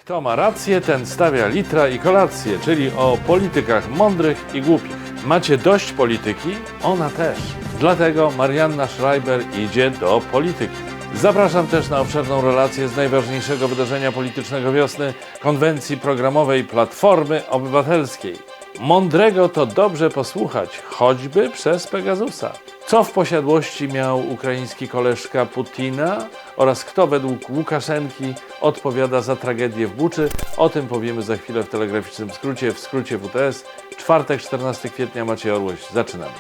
Kto ma rację, ten stawia litra i kolację, czyli o politykach mądrych i głupich. Macie dość polityki? Ona też. Dlatego Marianna Schreiber idzie do polityki. Zapraszam też na obszerną relację z najważniejszego wydarzenia politycznego wiosny, konwencji programowej Platformy Obywatelskiej. Mądrego to dobrze posłuchać, choćby przez Pegasusa. Co w posiadłości miał ukraiński koleżka Putina oraz kto według Łukaszenki odpowiada za tragedię w Buczy, o tym powiemy za chwilę w telegraficznym skrócie, w skrócie WTS. Czwartek, 14 kwietnia, Maciej Orłoś. Zaczynamy.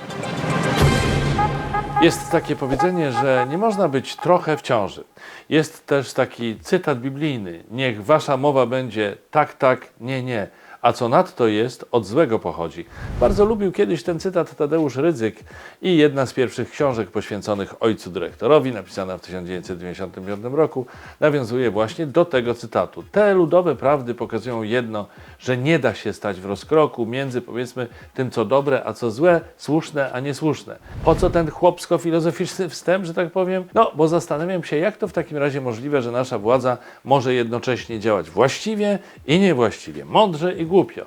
Jest takie powiedzenie, że nie można być trochę w ciąży. Jest też taki cytat biblijny: niech wasza mowa będzie tak, tak, nie, nie. A co nadto jest, od złego pochodzi. Bardzo lubił kiedyś ten cytat Tadeusz Rydzyk i jedna z pierwszych książek poświęconych ojcu dyrektorowi, napisana w 1995 roku, nawiązuje właśnie do tego cytatu. Te ludowe prawdy pokazują jedno, że nie da się stać w rozkroku między, powiedzmy, tym co dobre, a co złe, słuszne, a niesłuszne. Po co ten chłopsko-filozoficzny wstęp, że tak powiem? No, bo zastanawiam się, jak to w takim razie możliwe, że nasza władza może jednocześnie działać właściwie i niewłaściwie, mądrze i głupio.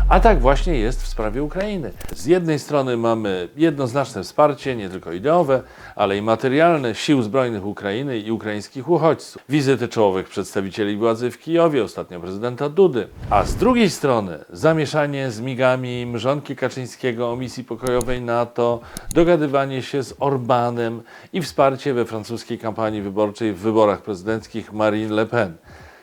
A tak właśnie jest w sprawie Ukrainy. Z jednej strony mamy jednoznaczne wsparcie, nie tylko ideowe, ale i materialne sił zbrojnych Ukrainy i ukraińskich uchodźców. Wizyty czołowych przedstawicieli władzy w Kijowie, ostatnio prezydenta Dudy. A z drugiej strony zamieszanie z migami mrzonki Kaczyńskiego o misji pokojowej NATO, dogadywanie się z Orbánem i wsparcie we francuskiej kampanii wyborczej w wyborach prezydenckich Marine Le Pen.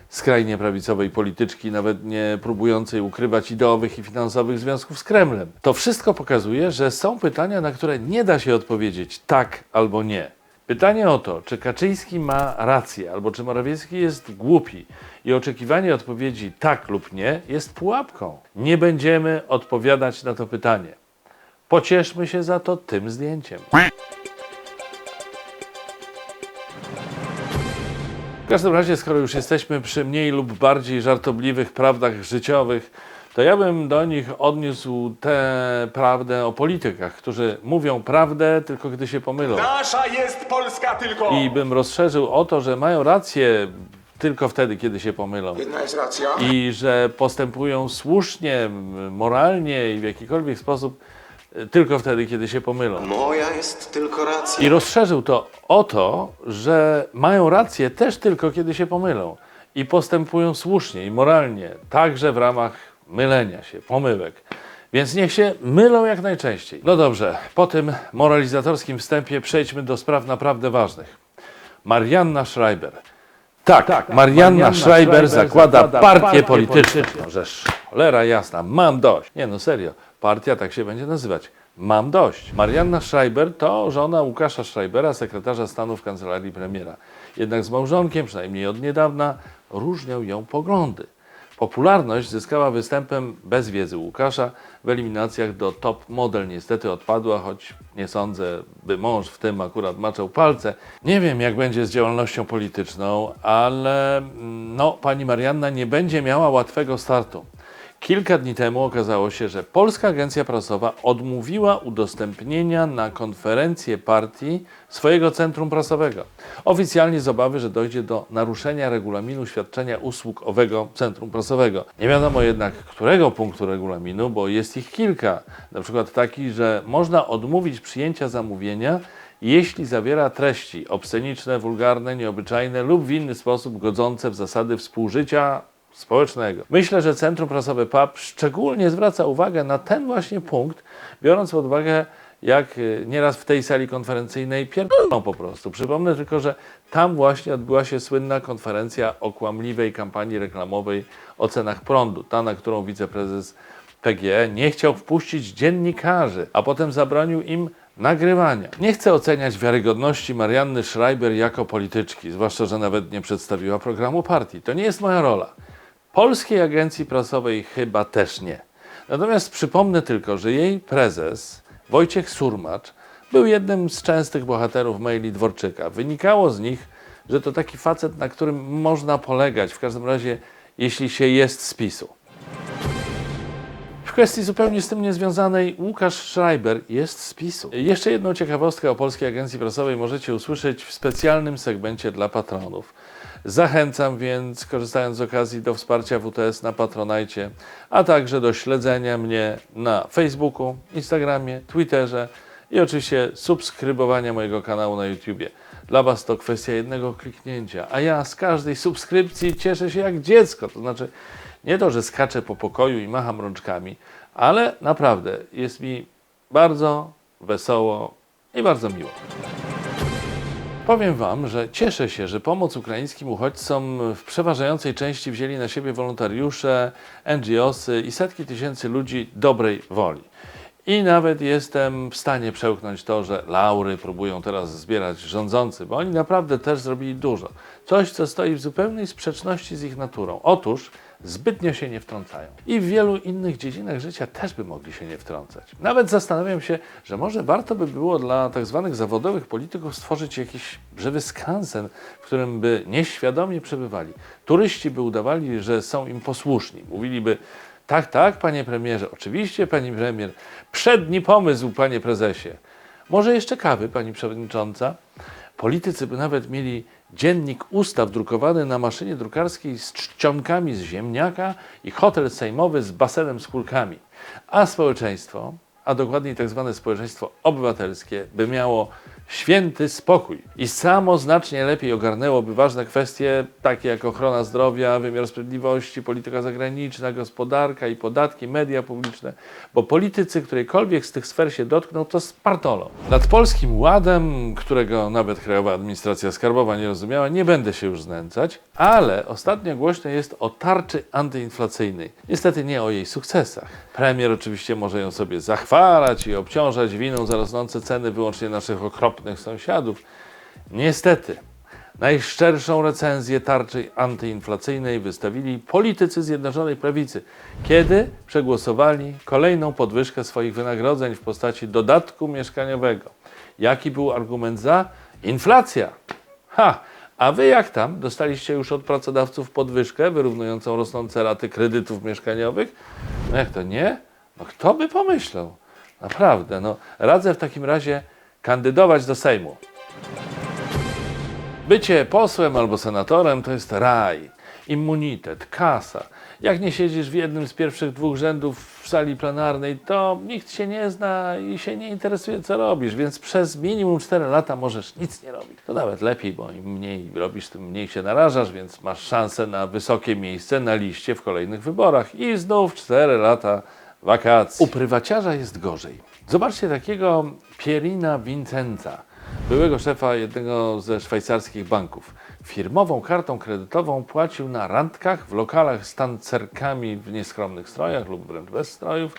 Skrajnie prawicowej polityczki, nawet nie próbującej ukrywać ideowych i finansowych związków z Kremlem. To wszystko pokazuje, że są pytania, na które nie da się odpowiedzieć tak albo nie. Pytanie o to, czy Kaczyński ma rację, albo czy Morawiecki jest głupi, i oczekiwanie odpowiedzi tak lub nie jest pułapką. Nie będziemy odpowiadać na to pytanie. Pocieszmy się za to tym zdjęciem. W każdym razie, skoro już jesteśmy przy mniej lub bardziej żartobliwych prawdach życiowych, to ja bym do nich odniósł tę prawdę o politykach, którzy mówią prawdę tylko gdy się pomylą. Nasza jest Polska tylko! I bym rozszerzył o to, że mają rację tylko wtedy, kiedy się pomylą. Jedna jest racja. I że postępują słusznie, moralnie i w jakikolwiek sposób tylko wtedy, kiedy się pomylą. Moja jest tylko racja. I rozszerzył to o to, że mają rację też tylko kiedy się pomylą i postępują słusznie i moralnie, także w ramach mylenia się, pomyłek. Więc niech się mylą jak najczęściej. No dobrze, po tym moralizatorskim wstępie przejdźmy do spraw naprawdę ważnych. Marianna Schreiber. Tak, Marianna Schreiber zakłada partię polityczną. No, żeż cholera jasna, mam dość. Nie no serio, partia tak się będzie nazywać. Mam dość. Marianna Schreiber to żona Łukasza Schreibera, sekretarza stanu w kancelarii premiera. Jednak z małżonkiem, przynajmniej od niedawna, różnią ją poglądy. Popularność zyskała występem bez wiedzy Łukasza w eliminacjach do top model. Niestety odpadła, choć nie sądzę, by mąż w tym akurat maczał palce. Nie wiem, jak będzie z działalnością polityczną, ale pani Marianna nie będzie miała łatwego startu. Kilka dni temu okazało się, że Polska Agencja Prasowa odmówiła udostępnienia na konferencję partii swojego centrum prasowego. Oficjalnie z obawy, że dojdzie do naruszenia regulaminu świadczenia usług owego centrum prasowego. Nie wiadomo jednak, którego punktu regulaminu, bo jest ich kilka. Na przykład taki, że można odmówić przyjęcia zamówienia, jeśli zawiera treści obsceniczne, wulgarne, nieobyczajne lub w inny sposób godzące w zasady współżycia społecznego. Myślę, że Centrum Prasowe PAP szczególnie zwraca uwagę na ten właśnie punkt, biorąc pod uwagę, jak nieraz w tej sali konferencyjnej pierdolą po prostu. Przypomnę tylko, że tam właśnie odbyła się słynna konferencja o kłamliwej kampanii reklamowej o cenach prądu. Ta, na którą wiceprezes PGE nie chciał wpuścić dziennikarzy, a potem zabronił im nagrywania. Nie chcę oceniać wiarygodności Marianny Schreiber jako polityczki, zwłaszcza, że nawet nie przedstawiła programu partii. To nie jest moja rola. Polskiej Agencji Prasowej chyba też nie. Natomiast przypomnę tylko, że jej prezes Wojciech Surmacz był jednym z częstych bohaterów maili Dworczyka. Wynikało z nich, że to taki facet, na którym można polegać, w każdym razie jeśli się jest z PiS-u. W kwestii zupełnie z tym niezwiązanej, Łukasz Schreiber jest z PiS-u. Jeszcze jedną ciekawostkę o Polskiej Agencji Prasowej możecie usłyszeć w specjalnym segmencie dla patronów. Zachęcam więc, korzystając z okazji, do wsparcia WTS na Patronite, a także do śledzenia mnie na Facebooku, Instagramie, Twitterze i oczywiście subskrybowania mojego kanału na YouTubie. Dla Was to kwestia jednego kliknięcia, a ja z każdej subskrypcji cieszę się jak dziecko. To znaczy nie to, że skaczę po pokoju i macham rączkami, ale naprawdę jest mi bardzo wesoło i bardzo miło. Powiem Wam, że cieszę się, że pomoc ukraińskim uchodźcom w przeważającej części wzięli na siebie wolontariusze, NGOsy i setki tysięcy ludzi dobrej woli. I nawet jestem w stanie przełknąć to, że laury próbują teraz zbierać rządzący, bo oni naprawdę też zrobili dużo. Coś, co stoi w zupełnej sprzeczności z ich naturą. Otóż zbytnio się nie wtrącają. I w wielu innych dziedzinach życia też by mogli się nie wtrącać. Nawet zastanawiam się, że może warto by było dla tak zwanych zawodowych polityków stworzyć jakiś żywy skansen, w którym by nieświadomie przebywali. Turyści by udawali, że są im posłuszni. Mówiliby: tak, tak, panie premierze, oczywiście, pani premier, przedni pomysł, panie prezesie. Może jeszcze kawy, pani przewodnicząca? Politycy by nawet mieli dziennik ustaw drukowany na maszynie drukarskiej z czcionkami z ziemniaka i hotel sejmowy z basenem z kulkami. A społeczeństwo, a dokładniej tak zwane społeczeństwo obywatelskie, by miało święty spokój i samo znacznie lepiej ogarnęłoby ważne kwestie takie jak ochrona zdrowia, wymiar sprawiedliwości, polityka zagraniczna, gospodarka i podatki, media publiczne, bo politycy którejkolwiek z tych sfer się dotkną, to spartolą. Nad Polskim Ładem, którego nawet Krajowa Administracja Skarbowa nie rozumiała, nie będę się już znęcać, ale ostatnio głośno jest o tarczy antyinflacyjnej. Niestety nie o jej sukcesach. Premier oczywiście może ją sobie zachwalać i obciążać winą za rosnące ceny wyłącznie naszych okropnych sąsiadów. Niestety, najszczerszą recenzję tarczy antyinflacyjnej wystawili politycy Zjednoczonej Prawicy, kiedy przegłosowali kolejną podwyżkę swoich wynagrodzeń w postaci dodatku mieszkaniowego. Jaki był argument za? Inflacja. A wy jak tam? Dostaliście już od pracodawców podwyżkę wyrównującą rosnące raty kredytów mieszkaniowych? No jak to nie? No kto by pomyślał? Naprawdę, no radzę w takim razie kandydować do Sejmu. Bycie posłem albo senatorem to jest raj, immunitet, kasa. Jak nie siedzisz w jednym z pierwszych dwóch rzędów w sali plenarnej, to nikt się nie zna i się nie interesuje, co robisz, więc przez minimum 4 lata możesz nic nie robić. To nawet lepiej, bo im mniej robisz, tym mniej się narażasz, więc masz szansę na wysokie miejsce na liście w kolejnych wyborach. I znów 4 lata wakacji. U prywaciarza jest gorzej. Zobaczcie takiego Pierina Vincenza, byłego szefa jednego ze szwajcarskich banków. Firmową kartą kredytową płacił na randkach w lokalach z tancerkami w nieskromnych strojach lub wręcz bez strojów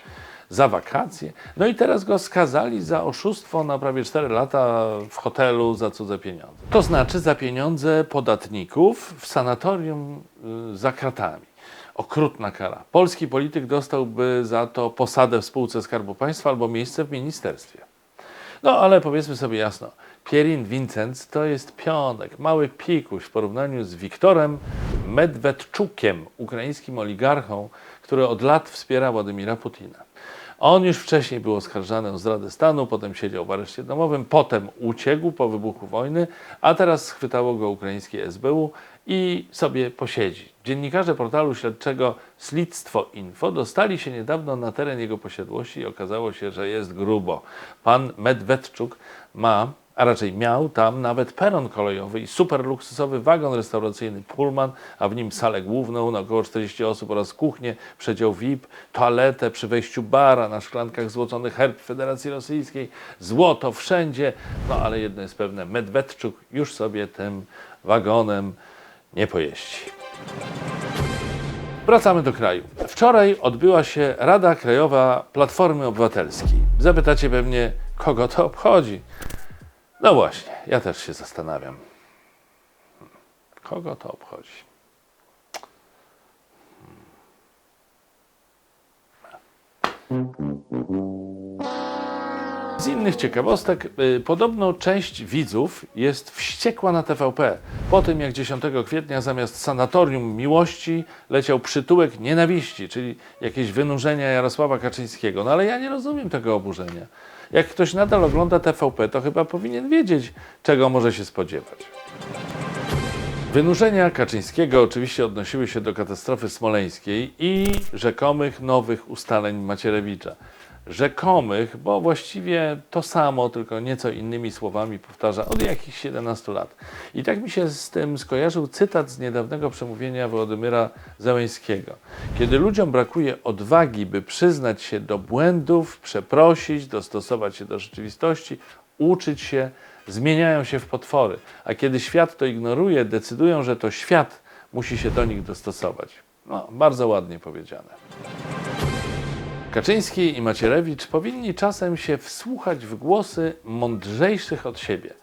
za wakacje. No i teraz go skazali za oszustwo na prawie 4 lata w hotelu za cudze pieniądze. To znaczy za pieniądze podatników w sanatorium za kratami. Okrutna kara. Polski polityk dostałby za to posadę w spółce Skarbu Państwa albo miejsce w ministerstwie. No ale powiedzmy sobie jasno, Pierin Vincenz to jest pionek, mały pikuś w porównaniu z Wiktorem Medvedczukiem, ukraińskim oligarchą, który od lat wspiera Władimira Putina. On już wcześniej był oskarżany o zdradę stanu, potem siedział w areszcie domowym, potem uciekł po wybuchu wojny, a teraz schwytało go ukraińskie SBU i sobie posiedzi. Dziennikarze portalu śledczego Śledztwo Info dostali się niedawno na teren jego posiadłości i okazało się, że jest grubo. Pan Medvedczuk ma, a raczej miał tam nawet peron kolejowy i super luksusowy wagon restauracyjny Pullman, a w nim salę główną na około 40 osób oraz kuchnię, przedział VIP, toaletę przy wejściu bara, na szklankach złocony herb Federacji Rosyjskiej, złoto wszędzie. No ale jedno jest pewne, Medvedczuk już sobie tym wagonem nie pojeździ. Wracamy do kraju. Wczoraj odbyła się Rada Krajowa Platformy Obywatelskiej. Zapytacie pewnie, kogo to obchodzi? No właśnie, ja też się zastanawiam. Kogo to obchodzi? Z innych ciekawostek, podobno część widzów jest wściekła na TVP. Po tym jak 10 kwietnia zamiast sanatorium miłości leciał przytułek nienawiści, czyli jakieś wynurzenia Jarosława Kaczyńskiego. No ale ja nie rozumiem tego oburzenia. Jak ktoś nadal ogląda TVP, to chyba powinien wiedzieć, czego może się spodziewać. Wynurzenia Kaczyńskiego oczywiście odnosiły się do katastrofy smoleńskiej i rzekomych nowych ustaleń Macierewicza. Rzekomych, bo właściwie to samo, tylko nieco innymi słowami powtarza od jakichś 17 lat. I tak mi się z tym skojarzył cytat z niedawnego przemówienia Wołodymyra Zełenskiego. Kiedy ludziom brakuje odwagi, by przyznać się do błędów, przeprosić, dostosować się do rzeczywistości, uczyć się, zmieniają się w potwory. A kiedy świat to ignoruje, decydują, że to świat musi się do nich dostosować. No, bardzo ładnie powiedziane. Kaczyński i Macierewicz powinni czasem się wsłuchać w głosy mądrzejszych od siebie.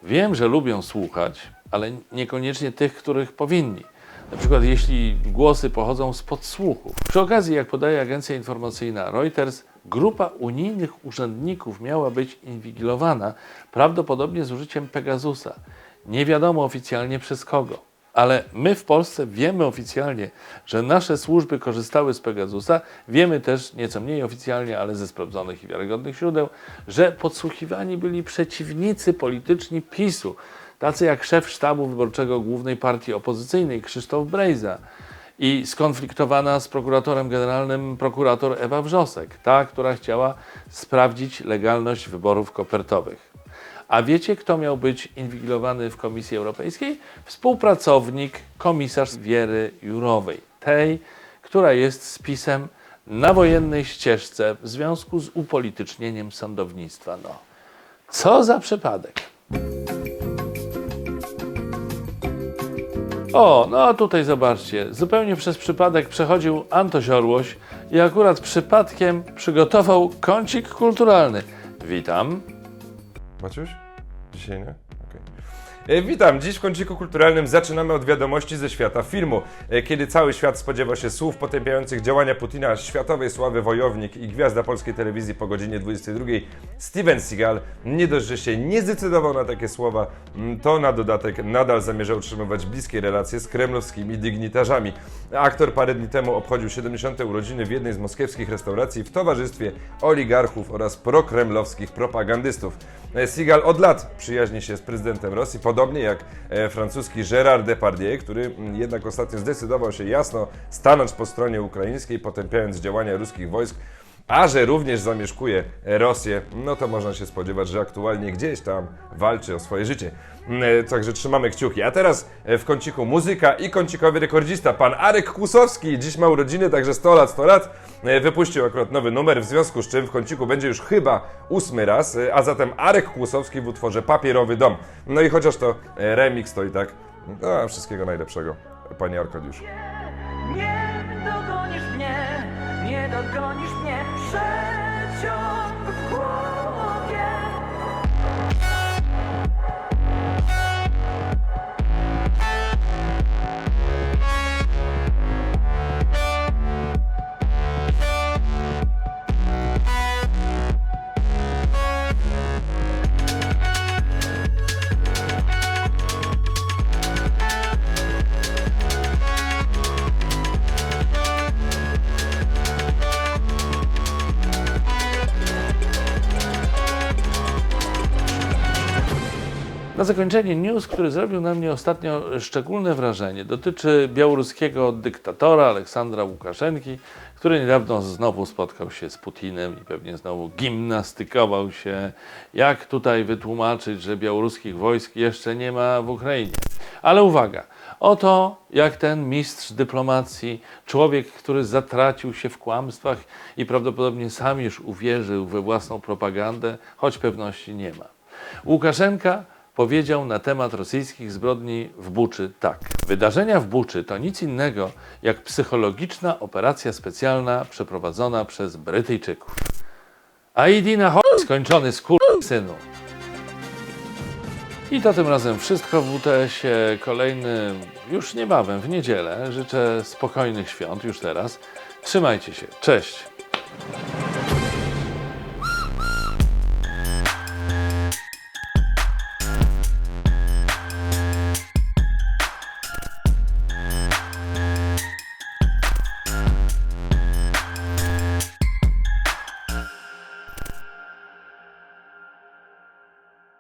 Wiem, że lubią słuchać, ale niekoniecznie tych, których powinni. Na przykład jeśli głosy pochodzą z podsłuchów. Przy okazji, jak podaje agencja informacyjna Reuters, grupa unijnych urzędników miała być inwigilowana, prawdopodobnie z użyciem Pegasusa. Nie wiadomo oficjalnie przez kogo. Ale my w Polsce wiemy oficjalnie, że nasze służby korzystały z Pegasusa. Wiemy też, nieco mniej oficjalnie, ale ze sprawdzonych i wiarygodnych źródeł, że podsłuchiwani byli przeciwnicy polityczni PiS-u, tacy jak szef sztabu wyborczego głównej partii opozycyjnej Krzysztof Brejza i skonfliktowana z prokuratorem generalnym prokurator Ewa Wrzosek, ta, która chciała sprawdzić legalność wyborów kopertowych. A wiecie, kto miał być inwigilowany w Komisji Europejskiej? Współpracownik, komisarz Wiery Jourowej, tej, która jest z PiS-em na wojennej ścieżce w związku z upolitycznieniem sądownictwa. No, co za przypadek. O, no tutaj zobaczcie, zupełnie przez przypadek przechodził Antoś Orłoś i akurat przypadkiem przygotował kącik kulturalny. Witam. Maciuś? Dzisiaj nie? Okay. Witam. Dziś w kąciku kulturalnym zaczynamy od wiadomości ze świata filmu. Kiedy cały świat spodziewa się słów potępiających działania Putina, światowej sławy wojownik i gwiazda polskiej telewizji po godzinie 22, Steven Seagal nie dość, że się nie zdecydował na takie słowa, to na dodatek nadal zamierza utrzymywać bliskie relacje z kremlowskimi dygnitarzami. Aktor parę dni temu obchodził 70. urodziny w jednej z moskiewskich restauracji w towarzystwie oligarchów oraz prokremlowskich propagandystów. Seagal od lat przyjaźni się z prezydentem Rosji, podobnie jak francuski Gérard Depardieu, który jednak ostatnio zdecydował się jasno stanąć po stronie ukraińskiej, potępiając działania ruskich wojsk, a że również zamieszkuje Rosję, no to można się spodziewać, że aktualnie gdzieś tam walczy o swoje życie. Także trzymamy kciuki. A teraz w kąciku muzyka i kącikowy rekordzista, pan Arek Kłusowski. Dziś ma urodziny, także 100 lat. Wypuścił akurat nowy numer, w związku z czym w kąciku będzie już chyba 8 raz, a zatem Arek Kłusowski w utworze Papierowy Dom. No i chociaż to remix, to i tak no, wszystkiego najlepszego, panie Arkadiuszu. Nie dogonisz mnie, nie dogonisz mnie, przeciąg w głowie. Na zakończenie news, który zrobił na mnie ostatnio szczególne wrażenie, dotyczy białoruskiego dyktatora Aleksandra Łukaszenki, który niedawno znowu spotkał się z Putinem i pewnie znowu gimnastykował się, jak tutaj wytłumaczyć, że białoruskich wojsk jeszcze nie ma w Ukrainie. Ale uwaga, oto jak ten mistrz dyplomacji, człowiek, który zatracił się w kłamstwach i prawdopodobnie sam już uwierzył we własną propagandę, choć pewności nie ma. Łukaszenka powiedział na temat rosyjskich zbrodni w Buczy tak. Wydarzenia w Buczy to nic innego jak psychologiczna operacja specjalna przeprowadzona przez Brytyjczyków. A idź na chuj skończony skurwysynu. I to tym razem wszystko w WTS-ie. Kolejny już niebawem, w niedzielę. Życzę spokojnych świąt już teraz. Trzymajcie się. Cześć.